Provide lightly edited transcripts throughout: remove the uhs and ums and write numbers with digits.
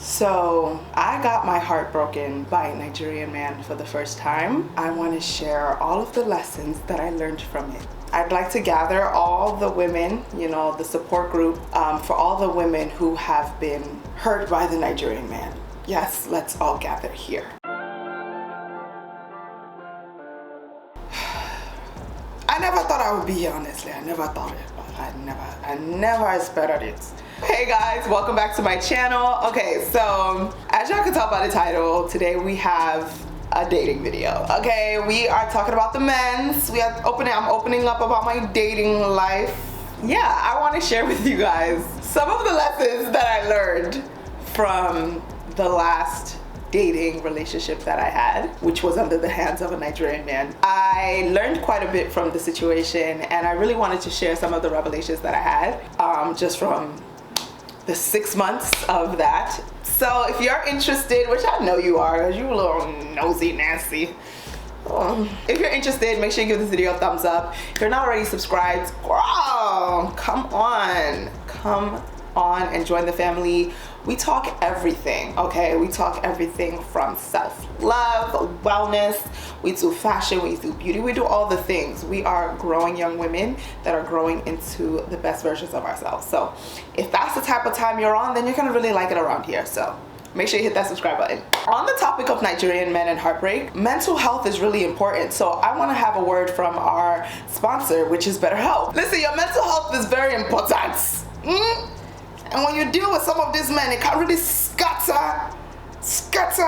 So I got my heart broken by a Nigerian man for the first time. I want to share all of the lessons that I learned from it. I'd like to gather all the women, the support group, for all the women who have been hurt by the Nigerian man. Yes, let's all gather here. I never thought I would be here, honestly. I never thought it, but I never expected it. Hey guys, welcome back to my channel. Okay, so as y'all can tell by the title, today we have a dating video. Okay, we are talking about the men's. I'm opening up about my dating life. Yeah, I want to share with you guys some of the lessons that I learned from the last dating relationship that I had, which was under the hands of a Nigerian man. I learned quite a bit from the situation, and I really wanted to share some of the revelations that I had just from the 6 months of that. So if you're interested, which I know you are, you a little nosy Nancy. If you're interested, make sure you give this video a thumbs up. If you're not already subscribed, girl, come on and join the family. We talk everything, okay? We talk everything from self-love, wellness, we do fashion, we do beauty, we do all the things. We are growing young women that are growing into the best versions of ourselves. So if that's the type of time you're on, then you're gonna really like it around here. So make sure you hit that subscribe button. On the topic of Nigerian men and heartbreak, mental health is really important. So I wanna have a word from our sponsor, which is BetterHelp. Listen, your mental health is very important. And when you deal with some of these men, it can really scatter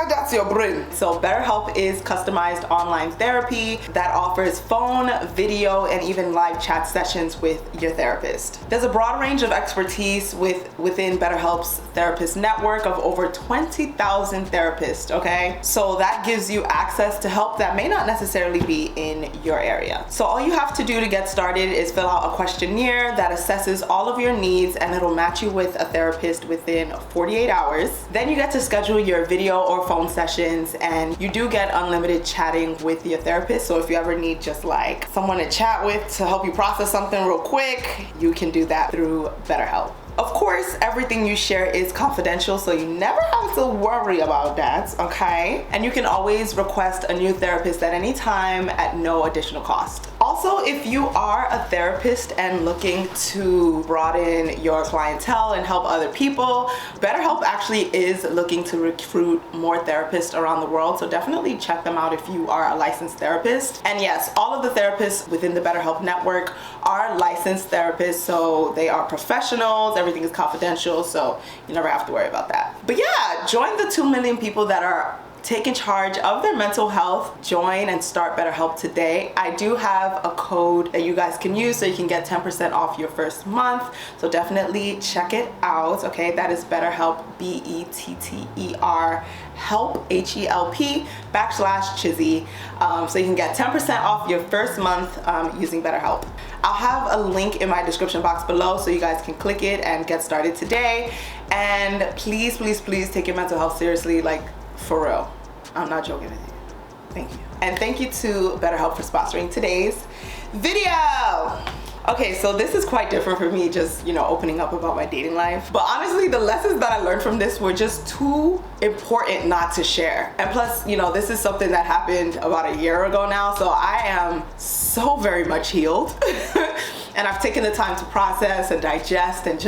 that's your brain. So BetterHelp is customized online therapy that offers phone, video, and even live chat sessions with your therapist. There's a broad range of expertise within BetterHelp's therapist network of over 20,000 therapists, okay? So that gives you access to help that may not necessarily be in your area. So all you have to do to get started is fill out a questionnaire that assesses all of your needs, and it'll match you with a therapist within 48 hours. Then you get to schedule your video or phone sessions, and you do get unlimited chatting with your therapist. So if you ever need just like someone to chat with to help you process something real quick, you can do that through BetterHelp. Of course, everything you share is confidential, so you never have to worry about that, okay? And you can always request a new therapist at any time at no additional cost. Also, if you are a therapist and looking to broaden your clientele and help other people, BetterHelp actually is looking to recruit more therapists around the world, so definitely check them out if you are a licensed therapist. And yes, all of the therapists within the BetterHelp network are licensed therapists, so they are professionals, everything is confidential, so you never have to worry about that. But yeah, join the 2 million people that are taking charge of their mental health. Join and start BetterHelp today. I do have a code that you guys can use so you can get 10% off your first month. So definitely check it out, okay? That is BetterHelp, BETTER, help, HELP, /Chizzy. So you can get 10% off your first month using BetterHelp. I'll have a link in my description box below so you guys can click it and get started today. And please, please, please take your mental health seriously, like for real. I'm not joking with you. Thank you. And thank you to BetterHelp for sponsoring today's video. Okay, so this is quite different for me, just, opening up about my dating life. But honestly, the lessons that I learned from this were just too important not to share. And plus, this is something that happened about a year ago now, so I am so very much healed. And I've taken the time to process and digest, and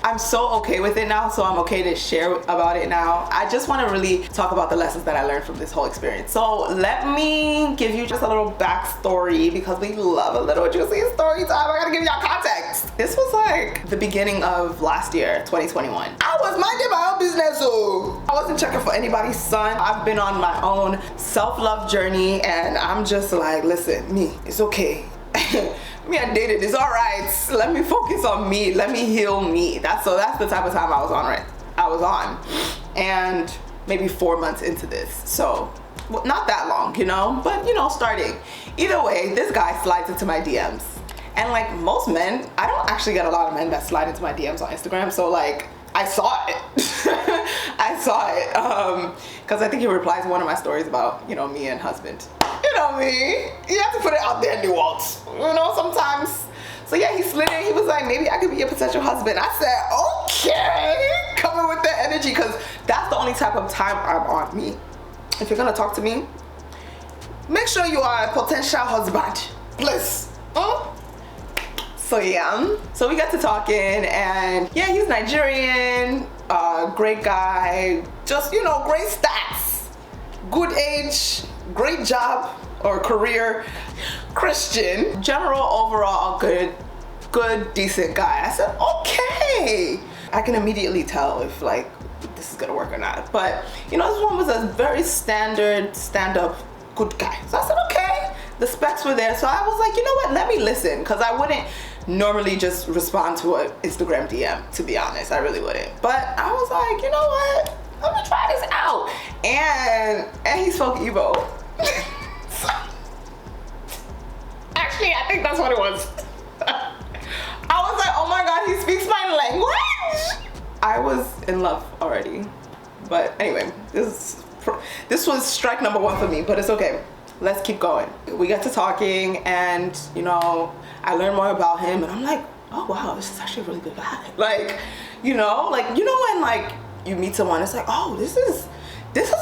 I'm so okay with it now, so I'm okay to share about it now. I just want to really talk about the lessons that I learned from this whole experience. So let me give you just a little backstory, because we love a little juicy story time. I gotta give y'all context. This was like the beginning of last year, 2021. I was minding my own business, so I wasn't checking for anybody's son. I've been on my own self-love journey, and I'm just like, listen, me, it's okay. Me and dated is all right. Let me focus on me. Let me heal me. That's the type of time I was on, right? I was on, and maybe 4 months into this. So not that long, but starting. Either way, this guy slides into my DMs. And like most men, I don't actually get a lot of men that slide into my DMs on Instagram. So like, I saw it. I saw it. Because I think he replied to one of my stories about, me and husband. You know me. You have to put it out there in the world. Sometimes. So yeah, he slid in. He was like, maybe I could be your potential husband. I said, okay, come coming with that energy, because that's the only type of time I'm on. Me, if you're gonna talk to me, make sure you are a potential husband, please. So yeah, so we got to talking, and yeah, he's Nigerian, great guy, just, you know, great stats, good age, great job or career, Christian, general overall good, decent guy. I said, okay. I can immediately tell if like this is gonna work or not. But you know, this one was a very standard stand-up good guy. So I said, okay. The specs were there, so I was like, you know what, let me listen, because I wouldn't normally just respond to an Instagram DM, to be honest. I really wouldn't. But I was like, you know what, let me try this out. And he spoke Igbo. Actually, I think that's what it was. I was like, oh my God, he speaks my language. I was in love already. But anyway, this was strike number 1 for me, but it's okay. Let's keep going. We got to talking, and you know, I learned more about him, and I'm like, oh wow, this is actually a really good guy. Like, you know when like you meet someone, it's like, oh, this is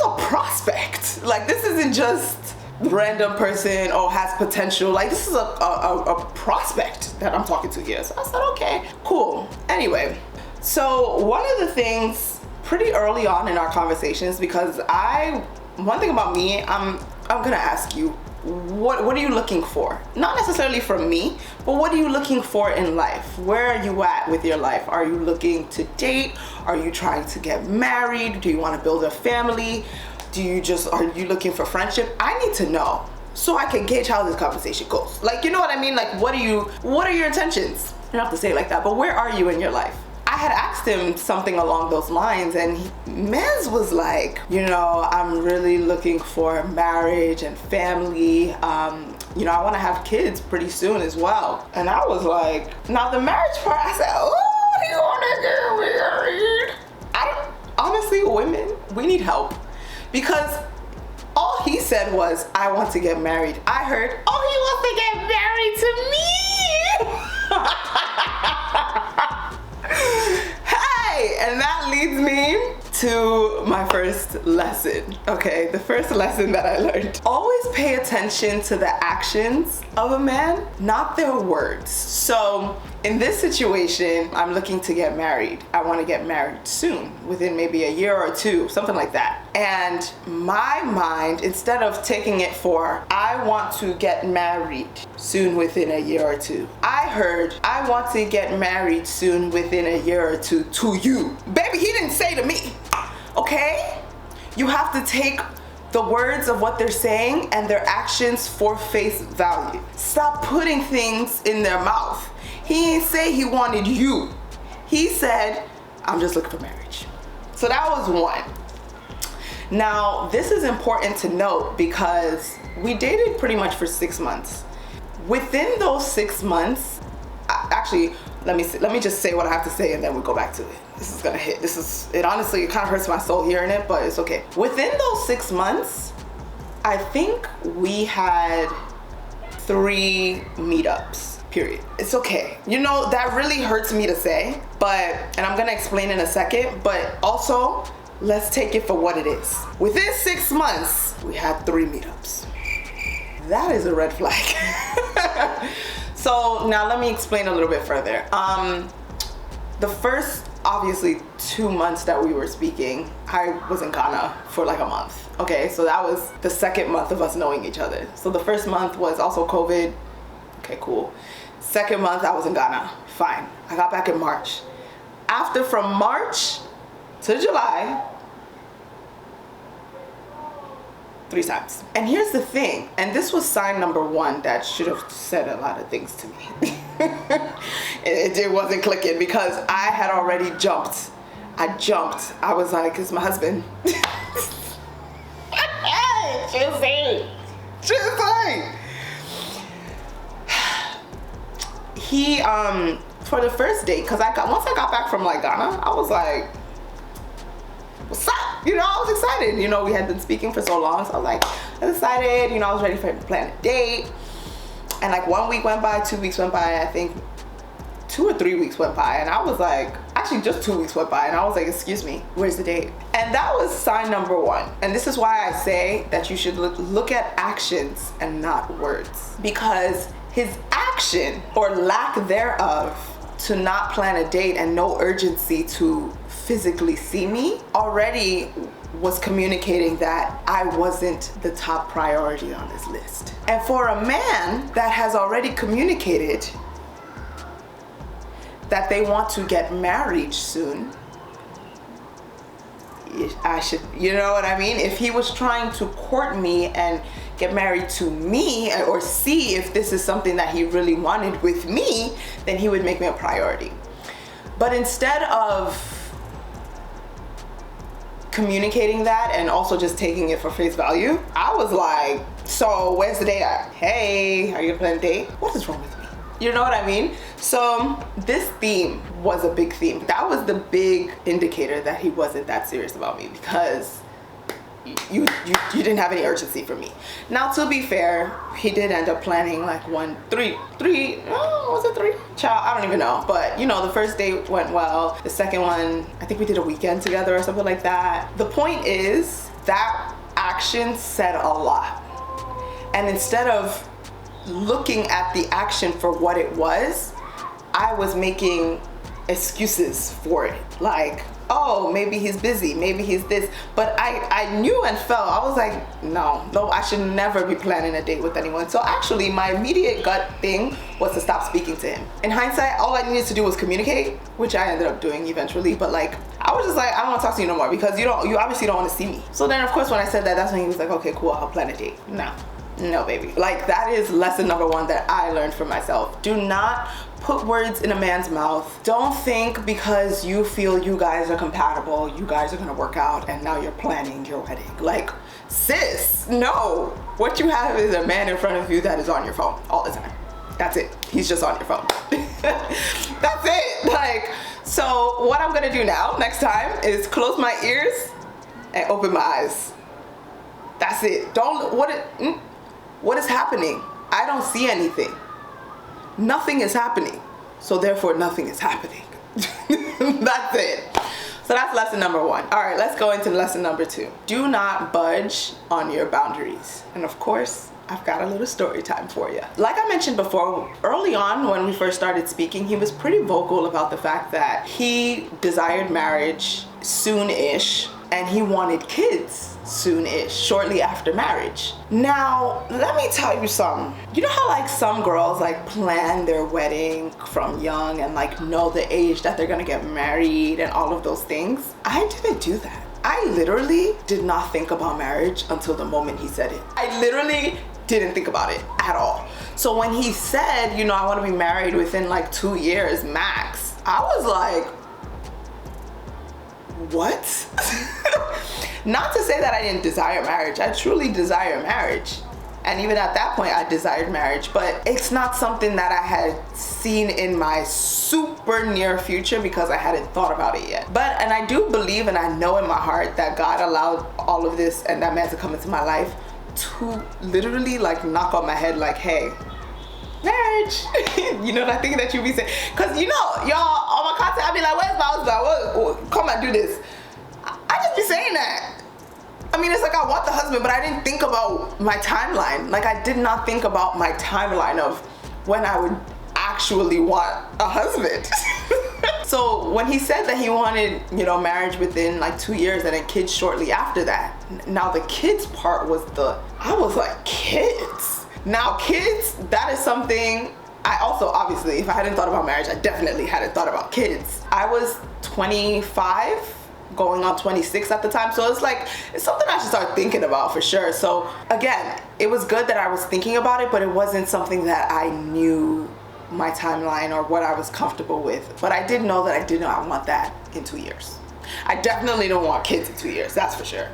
a prospect. Like, this isn't just random person or has potential. Like, this is a prospect that I'm talking to here. So I said, okay, cool. Anyway, so one of the things pretty early on in our conversations, because one thing about me, I'm gonna ask you, what are you looking for? Not necessarily from me, but what are you looking for in life? Where are you at with your life? Are you looking to date? Are you trying to get married? Do you want to build a family? Are you looking for friendship? I need to know so I can gauge how this conversation goes. Like, you know what I mean? Like, what are your intentions? You don't have to say it like that, but where are you in your life? I had asked him something along those lines, and Mez was like, you know, I'm really looking for marriage and family. You know, I want to have kids pretty soon as well. And I was like, now the marriage part, I said, oh, you want to get married? Honestly, women, we need help. Because all he said was, I want to get married. I heard, oh, he wants to get married to me. Hey, and that leads me to my first lesson. Okay, the first lesson that I learned. Always pay attention to the actions of a man, not their words. So in this situation, I'm looking to get married. I want to get married soon, within maybe a year or 2, something like that. And my mind, instead of taking it for, I want to get married soon within a year or 2, I heard, I want to get married soon within a year or 2 to you. Baby, he didn't say to me, okay? You have to take the words of what they're saying and their actions for face value. Stop putting things in their mouth. He didn't say he wanted you. He said, I'm just looking for marriage. So that was one. Now, this is important to note because we dated pretty much for 6 months. Within those 6 months, actually, let me just say what I have to say and then we'll go back to it. This is gonna hit. It honestly, it kind of hurts my soul hearing it, but it's okay. Within those 6 months, I think we had 3 meetups. Period. It's okay. You know, that really hurts me to say, and I'm gonna explain in a second, but also, let's take it for what it is. Within 6 months, we had 3 meetups. That is a red flag. So now let me explain a little bit further. The first, obviously, 2 months that we were speaking, I was in Ghana for like a month. Okay, so that was the second month of us knowing each other. So the first month was also COVID. Okay, cool. Second month, I was in Ghana. Fine. I got back in March. From March to July, 3 times. And here's the thing, and this was sign number 1 that should have said a lot of things to me. it wasn't clicking because I had already jumped. I was like, it's my husband. Hey, Juicy. He, for the first date, because once I got back from like Ghana, I was like, what's up? You know, I was excited. You know, we had been speaking for so long, so I was like, I was excited. You know, I was ready for him to plan a date. And like 1 week went by, 2 weeks went by, I think 2 or 3 weeks went by, and I was like, I actually just 2 weeks went by and I was like, excuse me, where's the date? And that was sign number one. And this is why I say that you should look at actions and not words. Because his action or lack thereof to not plan a date and no urgency to physically see me already was communicating that I wasn't the top priority on his list. And for a man that has already communicated that they want to get married soon, I should, you know what I mean? If he was trying to court me and get married to me or see if this is something that he really wanted with me, then he would make me a priority. But instead of communicating that and also just taking it for face value, I was like, so where's the date at? Hey, are you gonna plan a date? What is wrong with me? You know what I mean? So this theme was a big theme. That was the big indicator that he wasn't that serious about me, because you didn't have any urgency for me. Now, to be fair, he did end up planning like three, was it three? Child, I don't even know. But you know, the first date went well. The second one, I think we did a weekend together or something like that. The point is that action said a lot. And instead of looking at the action for what it was, I was making excuses for it. Like, oh, maybe he's busy, maybe he's this. But I knew and felt, I was like, no, I should never be planning a date with anyone. So actually, my immediate gut thing was to stop speaking to him. In hindsight, all I needed to do was communicate, which I ended up doing eventually. But like, I was just like, I don't want to talk to you no more, because you obviously don't want to see me. So then, of course, when I said that, that's when he was like, okay, cool, I'll plan a date. No, baby. Like, that is lesson number one that I learned for myself. Do not put words in a man's mouth. Don't think because you feel you guys are compatible, you guys are gonna work out, and now you're planning your wedding. Like, sis, no. What you have is a man in front of you that is on your phone all the time. That's it. He's just on your phone. That's it. Like, so what I'm gonna do now, next time, is close my ears and open my eyes. That's it. What is happening? I don't see anything. Nothing is happening. So therefore, nothing is happening. That's it. So that's lesson number one. All right, let's go into lesson number two. Do not budge on your boundaries. And of course, I've got a little story time for you. Like I mentioned before, early on when we first started speaking, he was pretty vocal about the fact that he desired marriage soon-ish, and he wanted kids soon-ish, shortly after marriage. Now, let me tell you something. You know how like some girls like plan their wedding from young and like know the age that they're gonna get married and all of those things? I didn't do that. I literally did not think about marriage until the moment he said it. I literally didn't think about it at all. So when he said, you know, I want to be married within like 2 years max, I was like, what? Not to say that I didn't desire marriage. I truly desire marriage. And even at that point, I desired marriage. But it's not something that I had seen in my super near future because I hadn't thought about it yet. And I do believe and I know in my heart that God allowed all of this and that man to come into my life to literally like knock on my head like, hey, marriage. You know that thing that you be saying? Because you know, y'all, on my content, I be like, where's my husband? Come and do this. I just be saying that. I mean, it's like I want the husband, but I didn't think about my timeline. Like, I did not think about my timeline of when I would actually want a husband. So when he said that he wanted, you know, marriage within like 2 years and then kids shortly after that, now the kids part was I was like, kids? Now kids, that is something I also, obviously, if I hadn't thought about marriage, I definitely hadn't thought about kids. I was 25, going on 26 at the time. So it's something I should start thinking about for sure. So again, it was good that I was thinking about it, but it wasn't something that I knew my timeline or what I was comfortable with. But I did know that I did not want that in 2 years. I definitely don't want kids in 2 years, that's for sure.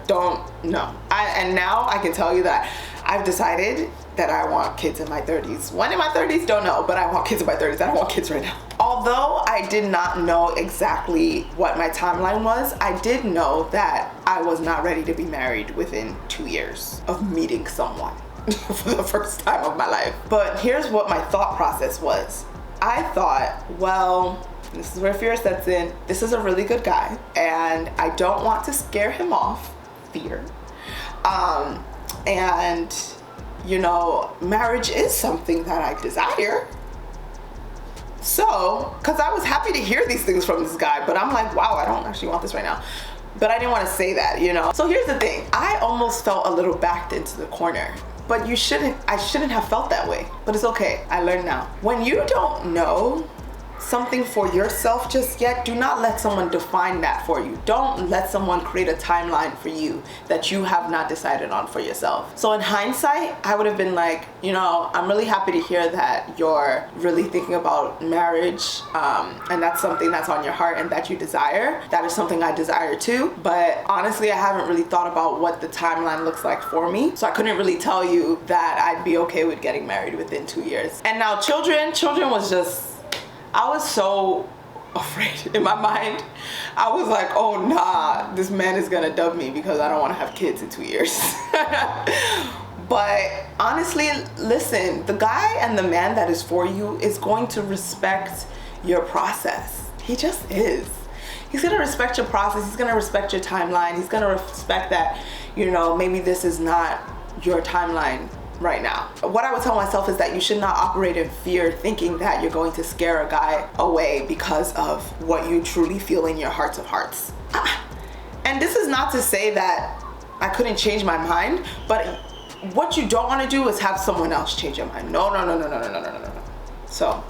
No. And now I can tell you that I've decided that I want kids in my 30s. When in my 30s, don't know, but I want kids in my 30s. I don't want kids right now. Although I did not know exactly what my timeline was, I did know that I was not ready to be married within 2 years of meeting someone for the first time of my life. But here's what my thought process was. I thought, well, this is where fear sets in. This is a really good guy, and I don't want to scare him off. Fear. And you know, marriage is something that I desire. So, because I was happy to hear these things from this guy, but I'm like, wow, I don't actually want this right now. But I didn't want to say that, you know. So here's the thing. I almost felt a little backed into the corner. But I shouldn't have felt that way. But it's okay. I learned now. When you don't know something for yourself just yet, do not let someone define that for you. Don't let someone create a timeline for you that you have not decided on for yourself. So in hindsight, I would have been like, you know, I'm really happy to hear that you're really thinking about marriage, and that's something that's on your heart and that you desire. That is something I desire too. But honestly, I haven't really thought about what the timeline looks like for me. So I couldn't really tell you that I'd be okay with getting married within 2 years. And now children was just, I was so afraid in my mind. I was like, oh nah, this man is gonna dub me because I don't want to have kids in 2 years. But honestly, listen, the guy and the man that is for you is going to respect your process. He just is. He's gonna respect your process. He's gonna respect your timeline. He's gonna respect that, you know, maybe this is not your timeline right now. What I would tell myself is that you should not operate in fear, thinking that you're going to scare a guy away because of what you truly feel in your hearts of hearts. And this is not to say that I couldn't change my mind, but what you don't want to do is have someone else change your mind. No. So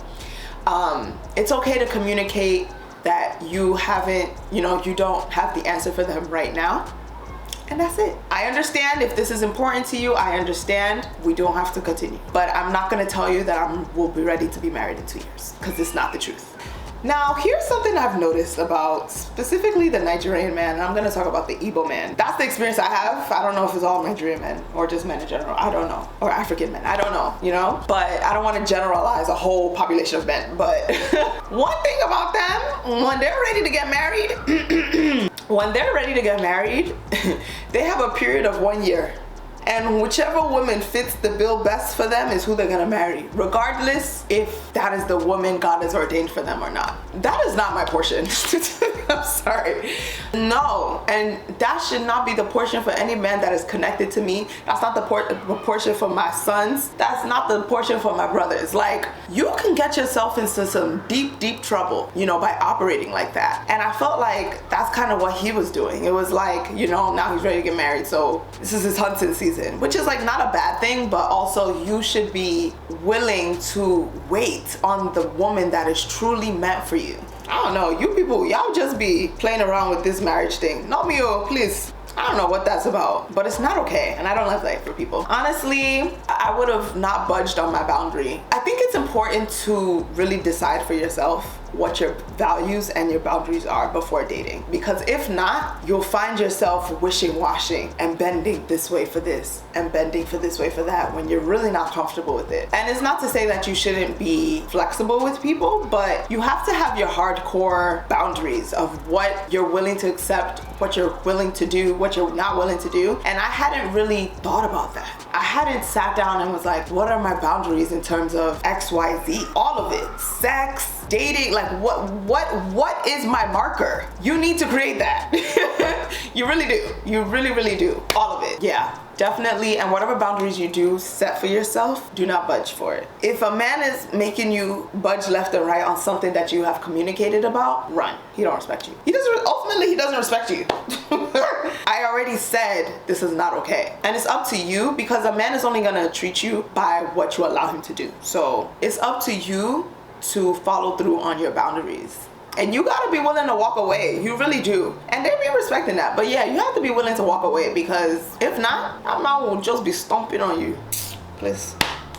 it's okay to communicate that you haven't, you know, you don't have the answer for them right now. And that's it. I understand if this is important to you. I understand. We don't have to continue. But I'm not going to tell you that we'll be ready to be married in 2 years, because it's not the truth. Now, here's something I've noticed about specifically the Nigerian man. And I'm going to talk about the Igbo man. That's the experience I have. I don't know if it's all Nigerian men or just men in general. I don't know. Or African men. I don't know, you know? But I don't want to generalize a whole population of men. But one thing about them, when they're ready to get married, they have a period of 1 year. And whichever woman fits the bill best for them is who they're gonna marry, regardless if that is the woman God has ordained for them or not. That is not my portion. I'm sorry. No, and that should not be the portion for any man that is connected to me. That's not the portion for my sons. That's not the portion for my brothers. Like, you can get yourself into some deep, deep trouble, you know, by operating like that. And I felt like that's kind of what he was doing. It was like, you know, now he's ready to get married, so this is his hunting season, which is like not a bad thing, but also you should be willing to wait on the woman that is truly meant for you. I don't know, you people, y'all just be playing around with this marriage thing. Not me, oh, please. I don't know what that's about, but it's not okay, and I don't like that for people. Honestly, I would have not budged on my boundary. I think it's important to really decide for yourself what your values and your boundaries are before dating, because if not, you'll find yourself wishing-washing and bending this way for this and bending for this way for that when you're really not comfortable with it. And it's not to say that you shouldn't be flexible with people, but you have to have your hardcore boundaries of what you're willing to accept, what you're willing to do, what you're not willing to do. And I hadn't really thought about that. I hadn't sat down and was like, what are my boundaries in terms of XYZ? All of it. Sex, dating, like what is my marker? You need to create that. You really do. You really do. All of it. Yeah, definitely. And whatever boundaries you do set for yourself, do not budge for it. If a man is making you budge left and right on something that you have communicated about, run. He don't respect you. Ultimately, he doesn't respect you. I already said this is not okay. And it's up to you, because a man is only gonna treat you by what you allow him to do. So it's up to you to follow through on your boundaries. And you gotta be willing to walk away. You really do. And they be respecting that. But yeah, you have to be willing to walk away, because if not, I will just be stomping on you. Please.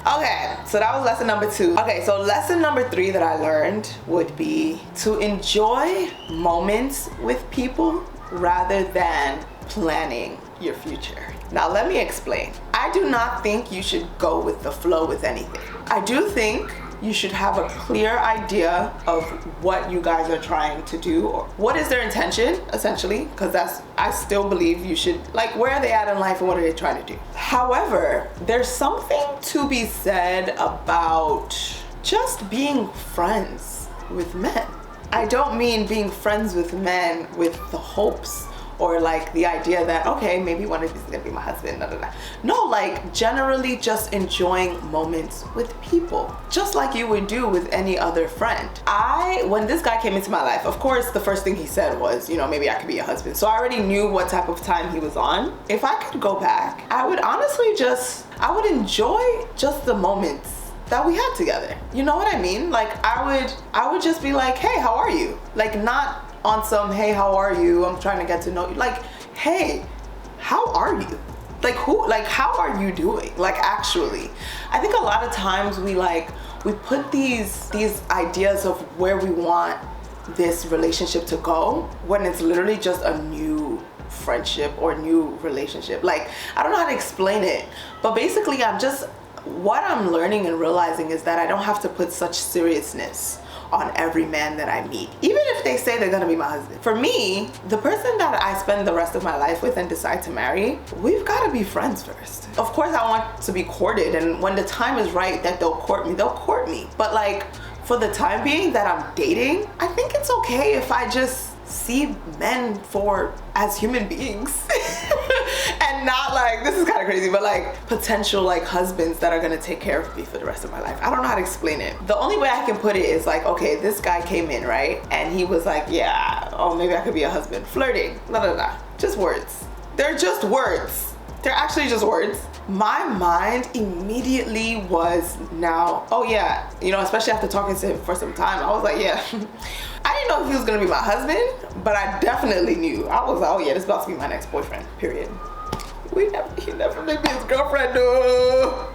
Okay, so that was lesson number 2. Okay, so lesson number 3 that I learned would be to enjoy moments with people rather than planning your future. Now let me explain. I do not think you should go with the flow with anything. I do think you should have a clear idea of what you guys are trying to do, or what is their intention, essentially, because I still believe you should, like, where are they at in life and what are they trying to do. However, there's something to be said about just being friends with men. I don't mean being friends with men with the hopes or like the idea that, okay, maybe one of these is gonna be my husband, No, like generally just enjoying moments with people, just like you would do with any other friend. When this guy came into my life, of course, the first thing he said was, you know, maybe I could be a husband. So I already knew what type of time he was on. If I could go back, I would honestly I would enjoy just the moments that we had together. You know what I mean? Like I would just be like, hey, how are you? Like not on some, hey, how are you? I'm trying to get to know you. Like, hey, how are you? Like how are you doing? Like actually, I think a lot of times we put these ideas of where we want this relationship to go when it's literally just a new friendship or new relationship. Like, I don't know how to explain it, but basically what I'm learning and realizing is that I don't have to put such seriousness on every man that I meet, even if they say they're gonna be my husband. For me, the person that I spend the rest of my life with and decide to marry, we've gotta be friends first. Of course, I want to be courted, and when the time is right that they'll court me. But like, for the time being that I'm dating, I think it's okay if I just see men as human beings and not like, this is kind of crazy, but like potential like husbands that are gonna take care of me for the rest of my life. I don't know how to explain it. The only way I can put it is like, okay, this guy came in, right? And he was like, yeah, oh, maybe I could be a husband. Flirting, just words. They're just words. They're actually just words. My mind immediately was now, oh yeah, you know, especially after talking to him for some time, I was like, yeah. I didn't know if he was gonna be my husband, but I definitely knew. I was like, oh yeah, this is about to be my next boyfriend, period. He never made me his girlfriend, no.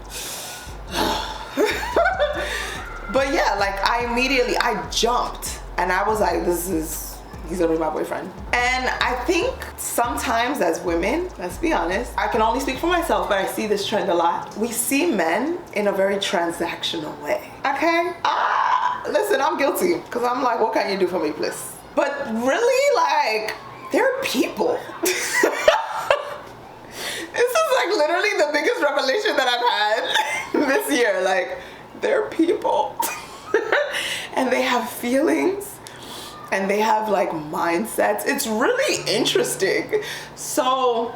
But yeah, like I jumped and I was like, he's gonna be my boyfriend. And I think sometimes as women, let's be honest, I can only speak for myself, but I see this trend a lot. We see men in a very transactional way, okay? Listen, I'm guilty, because I'm like, what can you do for me, please? But really, like, they're people. This is like literally the biggest revelation that I've had this year. Like, they're people. And they have feelings. And they have like mindsets. It's really interesting. So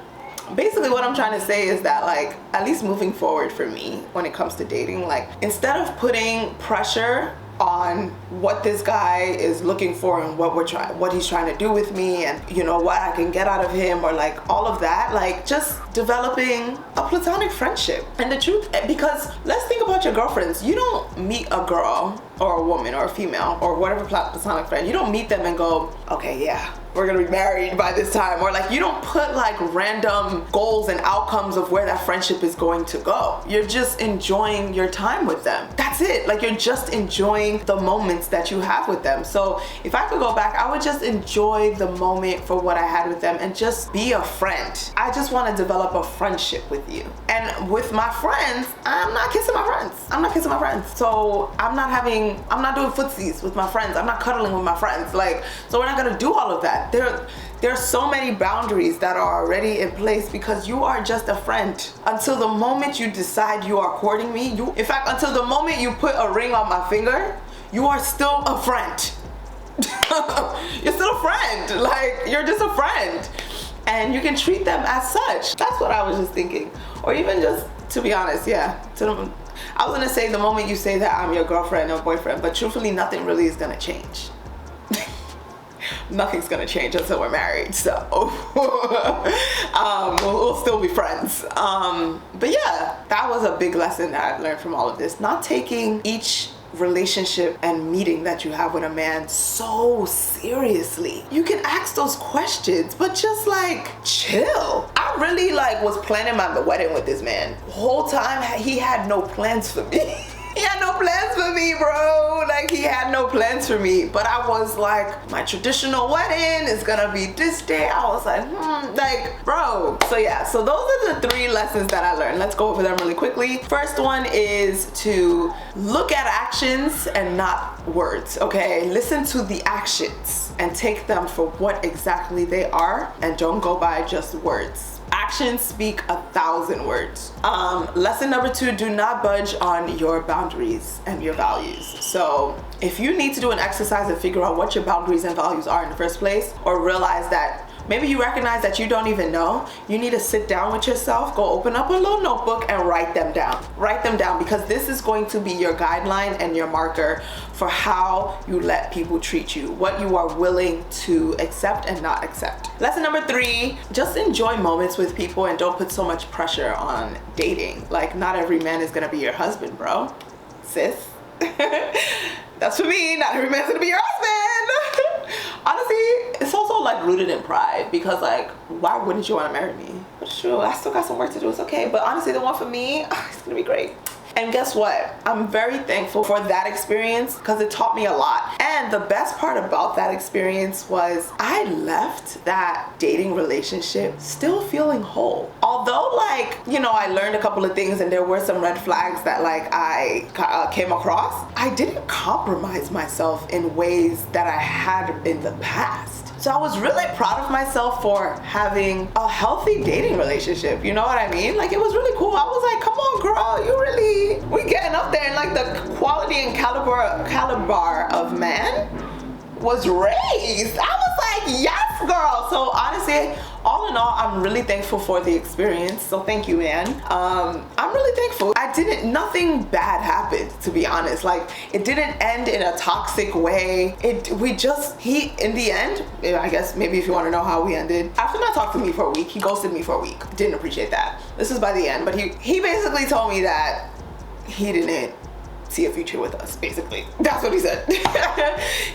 basically what I'm trying to say is that, like, at least moving forward for me when it comes to dating, like, instead of putting pressure on what this guy is looking for and what he's trying to do with me, and you know what I can get out of him, or like all of that, like just developing a platonic friendship. And the truth, because let's think about your girlfriends. You don't meet a girl or a woman or a female or whatever platonic friend, you don't meet them and go, okay, yeah, we're gonna be married by this time, or like you don't put like random goals and outcomes of where that friendship is going to go. You're just enjoying your time with them. That's it. Like, you're just enjoying the moments that you have with them. So if I could go back, I would just enjoy the moment for what I had with them and just be a friend. I just want to develop a friendship with you. And with my friends, I'm not kissing my friends. So I'm not doing footsies with my friends. I'm not cuddling with my friends. Like, so we're not gonna do all of that. There are so many boundaries that are already in place because you are just a friend. Until the moment you decide you are courting me, in fact, until the moment you put a ring on my finger, you are still a friend. You're still a friend. Like, you're just a friend. And you can treat them as such. That's what I was just thinking. Or even just, to be honest, yeah. I was gonna say the moment you say that I'm your girlfriend or boyfriend, but truthfully, nothing really is gonna change. Nothing's gonna change until we're married, so we'll still be friends. But yeah, that was a big lesson that I learned from all of this. Not taking each relationship and meeting that you have with a man so seriously. You can ask those questions, but just like chill. I really like was planning my wedding with this man. The whole time he had no plans for me. He had no plans for me, bro. Like, he had no plans for me. But I was like, my traditional wedding is gonna be this day. I was like, like, bro. So yeah, so those are the 3 lessons that I learned. Let's go over them really quickly. First one is to look at actions and not words, okay? Listen to the actions and take them for what exactly they are, and don't go by just words. Actions speak 1,000 words. Lesson number 2, do not budge on your boundaries and your values. So if you need to do an exercise and figure out what your boundaries and values are in the first place, or realize that maybe you recognize that you don't even know, you need to sit down with yourself, go open up a little notebook and write them down. Write them down, because this is going to be your guideline and your marker for how you let people treat you, what you are willing to accept and not accept. Lesson number 3, just enjoy moments with people and don't put so much pressure on dating. Like, not every man is gonna be your husband, bro. Sis. That's for me, not every man's gonna be your husband. Honestly, it's also like rooted in pride, because like, why wouldn't you want to marry me? But it's true, I still got some work to do, it's okay. But honestly, the one for me, it's gonna be great. And guess what? I'm very thankful for that experience, because it taught me a lot. And the best part about that experience was I left that dating relationship still feeling whole. Although, like, you know, I learned a couple of things and there were some red flags that like I came across, I didn't compromise myself in ways that I had in the past. So I was really proud of myself for having a healthy dating relationship. You know what I mean? Like, it was really cool. I was like, come on, girl, we getting up there, and like the quality and caliber of man was raised. I was like, yes, girl. So honestly, all in all, I'm really thankful for the experience. So thank you, man. I'm really thankful. Nothing bad happened, to be honest. Like, it didn't end in a toxic way. In the end, I guess maybe if you want to know how we ended, after not talking to me for a week, he ghosted me for a week. Didn't appreciate that. This is by the end, but he basically told me that he didn't see a future with us, basically. That's what he said.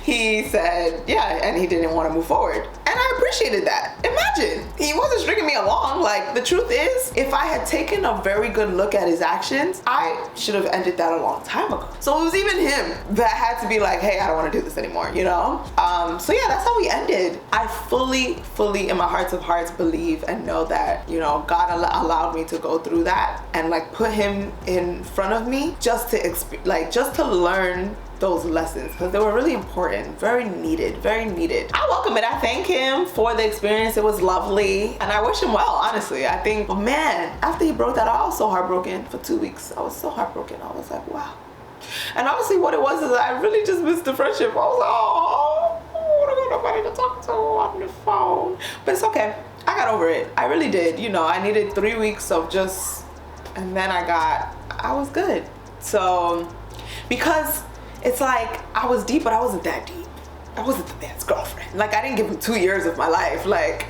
He said, yeah, and he didn't want to move forward. And I appreciated that. Imagine, he wasn't stringing me along. Like, the truth is, if I had taken a very good look at his actions, I should have ended that a long time ago. So it was even him that had to be like, hey, I don't want to do this anymore, you know? So yeah, that's how we ended. I fully, in my hearts of hearts, believe and know that, you know, God allowed me to go through that and like put him in front of me just to learn those lessons, because they were really important, very needed. I welcome it. I thank him for the experience. It was lovely, and I wish him well, honestly. I think, man, after he broke that, I was so heartbroken for 2 weeks. I was so heartbroken. I was like, wow. And honestly, what it was is I really just missed the friendship. I was like, oh, I don't got nobody to talk to on the phone. But it's okay. I got over it. I really did. You know, I needed 3 weeks of just, and then I was good. So, because it's like, I was deep, but I wasn't that deep. I wasn't the man's girlfriend. Like, I didn't give him 2 years of my life. Like,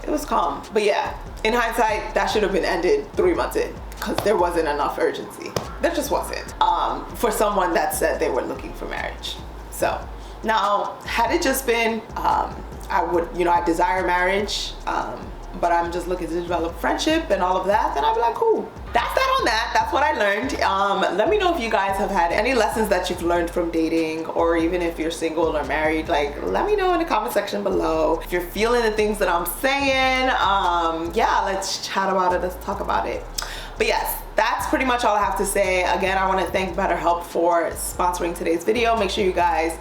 it was calm. But yeah, in hindsight, that should have been ended 3 months in, because there wasn't enough urgency. There just wasn't. For someone that said they were looking for marriage. So, now, had it just been, I desire marriage, but I'm just looking to develop friendship and all of that, then I'd be like, cool. That's that on that. That's what I learned. Let me know if you guys have had any lessons that you've learned from dating, or even if you're single or married. Like, let me know in the comment section below. If you're feeling the things that I'm saying, yeah, let's chat about it. Let's talk about it. But yes, that's pretty much all I have to say. Again, I want to thank BetterHelp for sponsoring today's video. Make sure you guys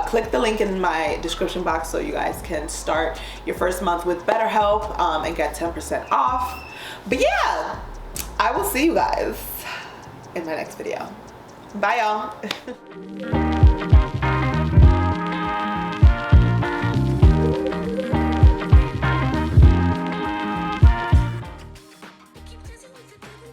click the link in my description box so you guys can start your first month with BetterHelp and get 10% off. But yeah, I will see you guys in my next video. Bye, y'all.